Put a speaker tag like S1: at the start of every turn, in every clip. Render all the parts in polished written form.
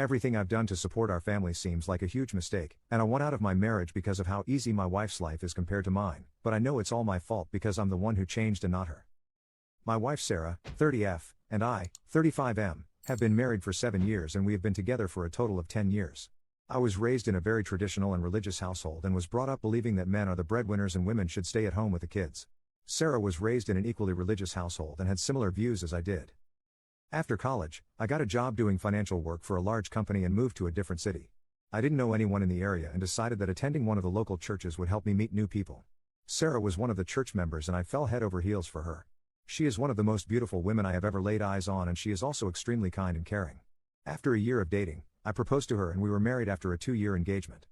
S1: Everything I've done to support our family seems like a huge mistake, and I want out of my marriage because of how easy my wife's life is compared to mine, but I know it's all my fault because I'm the one who changed and not her. My wife Sarah, 30F, and I, 35M, have been married for 7 years and we have been together for a total of 10 years. I was raised in a very traditional and religious household and was brought up believing that men are the breadwinners and women should stay at home with the kids. Sarah was raised in an equally religious household and had similar views as I did. After college, I got a job doing financial work for a large company and moved to a different city. I didn't know anyone in the area and decided that attending one of the local churches would help me meet new people. Sarah was one of the church members and I fell head over heels for her. She is one of the most beautiful women I have ever laid eyes on and she is also extremely kind and caring. After a year of dating, I proposed to her and we were married after a 2-year engagement.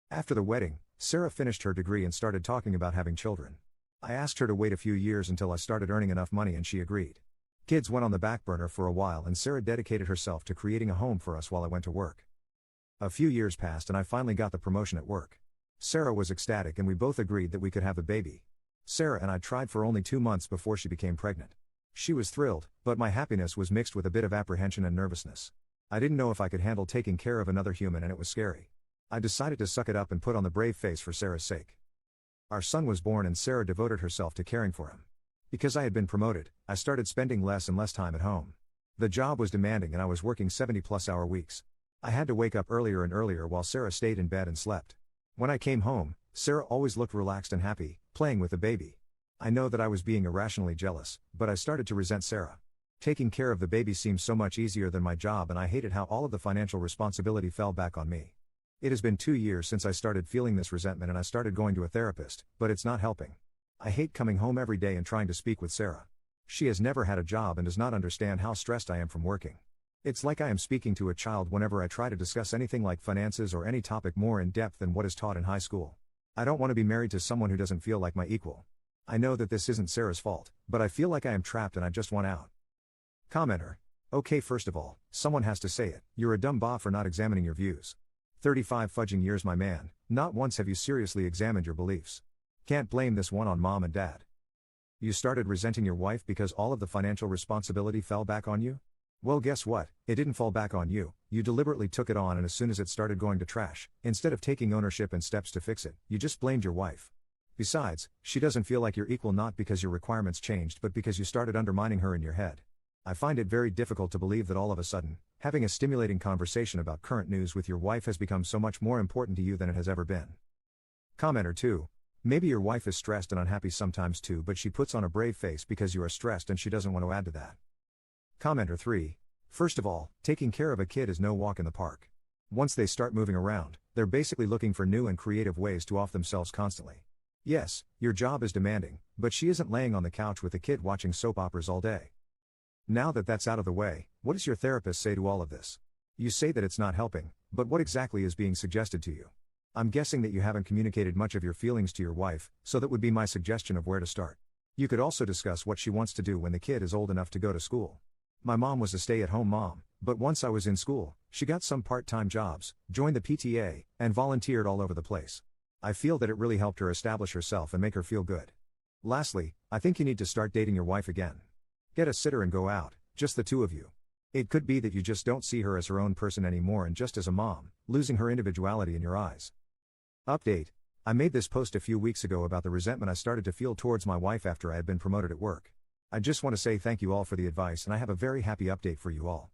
S1: After the wedding, Sarah finished her degree and started talking about having children. I asked her to wait a few years until I started earning enough money and she agreed. Kids went on the back burner for a while and Sarah dedicated herself to creating a home for us while I went to work. A few years passed and I finally got the promotion at work. Sarah was ecstatic and we both agreed that we could have the baby. Sarah and I tried for only 2 months before she became pregnant. She was thrilled, but my happiness was mixed with a bit of apprehension and nervousness. I didn't know if I could handle taking care of another human and it was scary. I decided to suck it up and put on the brave face for Sarah's sake. Our son was born and Sarah devoted herself to caring for him. Because I had been promoted, I started spending less and less time at home. The job was demanding and I was working 70-plus-hour weeks. I had to wake up earlier and earlier while Sarah stayed in bed and slept. When I came home, Sarah always looked relaxed and happy, playing with the baby. I know that I was being irrationally jealous, but I started to resent Sarah. Taking care of the baby seemed so much easier than my job and I hated how all of the financial responsibility fell back on me. It has been 2 years since I started feeling this resentment and I started going to a therapist, but it's not helping. I hate coming home every day and trying to speak with Sarah. She has never had a job and does not understand how stressed I am from working. It's like I am speaking to a child whenever I try to discuss anything like finances or any topic more in depth than what is taught in high school. I don't want to be married to someone who doesn't feel like my equal. I know that this isn't Sarah's fault, but I feel like I am trapped and I just want out. Commenter. Okay, first of all, someone has to say it, you're a dumb bot for not examining your views. 35 fudging years my man, not once have you seriously examined your beliefs. Can't blame this one on mom and dad. You started resenting your wife because all of the financial responsibility fell back on you? Well, guess what, it didn't fall back on you, you deliberately took it on and as soon as it started going to trash, instead of taking ownership and steps to fix it, you just blamed your wife. Besides, she doesn't feel like you're equal not because your requirements changed but because you started undermining her in your head. I find it very difficult to believe that all of a sudden, having a stimulating conversation about current news with your wife has become so much more important to you than it has ever been. Commenter 2. Maybe your wife is stressed and unhappy sometimes too but she puts on a brave face because you are stressed and she doesn't want to add to that. Commenter 3. First of all, taking care of a kid is no walk in the park. Once they start moving around, they're basically looking for new and creative ways to off themselves constantly. Yes, your job is demanding, but she isn't laying on the couch with the kid watching soap operas all day. Now that that's out of the way, what does your therapist say to all of this? You say that it's not helping, but what exactly is being suggested to you? I'm guessing that you haven't communicated much of your feelings to your wife, so that would be my suggestion of where to start. You could also discuss what she wants to do when the kid is old enough to go to school. My mom was a stay-at-home mom, but once I was in school, she got some part-time jobs, joined the PTA, and volunteered all over the place. I feel that it really helped her establish herself and make her feel good. Lastly, I think you need to start dating your wife again. Get a sitter and go out, just the two of you. It could be that you just don't see her as her own person anymore and just as a mom, losing her individuality in your eyes. Update. I made this post a few weeks ago about the resentment I started to feel towards my wife after I had been promoted at work. I just want to say thank you all for the advice and I have a very happy update for you all.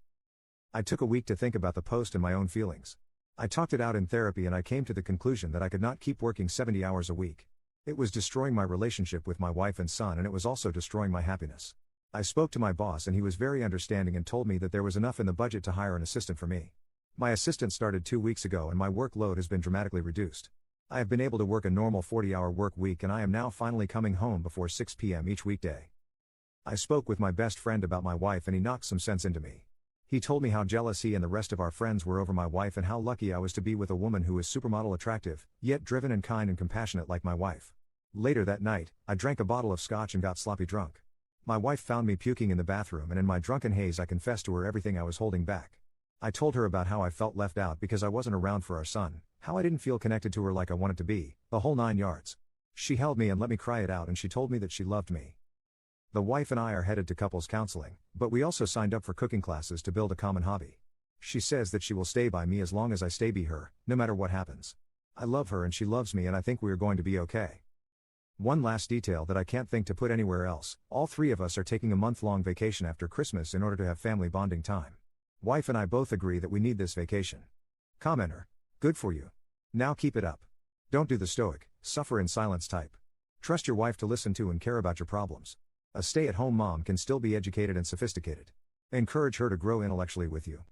S1: I took a week to think about the post and my own feelings. I talked it out in therapy and I came to the conclusion that I could not keep working 70 hours a week. It was destroying my relationship with my wife and son and it was also destroying my happiness. I spoke to my boss and he was very understanding and told me that there was enough in the budget to hire an assistant for me. My assistant started 2 weeks ago and my workload has been dramatically reduced. I have been able to work a normal 40-hour work week and I am now finally coming home before 6 p.m. each weekday. I spoke with my best friend about my wife and he knocked some sense into me. He told me how jealous he and the rest of our friends were over my wife and how lucky I was to be with a woman who is supermodel attractive, yet driven and kind and compassionate like my wife. Later that night, I drank a bottle of scotch and got sloppy drunk. My wife found me puking in the bathroom and in my drunken haze I confessed to her everything I was holding back. I told her about how I felt left out because I wasn't around for our son, how I didn't feel connected to her like I wanted to be, the whole 9 yards. She held me and let me cry it out and she told me that she loved me. The wife and I are headed to couples counseling, but we also signed up for cooking classes to build a common hobby. She says that she will stay by me as long as I stay by her, no matter what happens. I love her and she loves me and I think we are going to be okay. One last detail that I can't think to put anywhere else, all three of us are taking a month-long vacation after Christmas in order to have family bonding time. Wife and I both agree that we need this vacation. Commenter. Good for you. Now keep it up. Don't do the stoic, suffer in silence type. Trust your wife to listen to and care about your problems. A stay-at-home mom can still be educated and sophisticated. Encourage her to grow intellectually with you.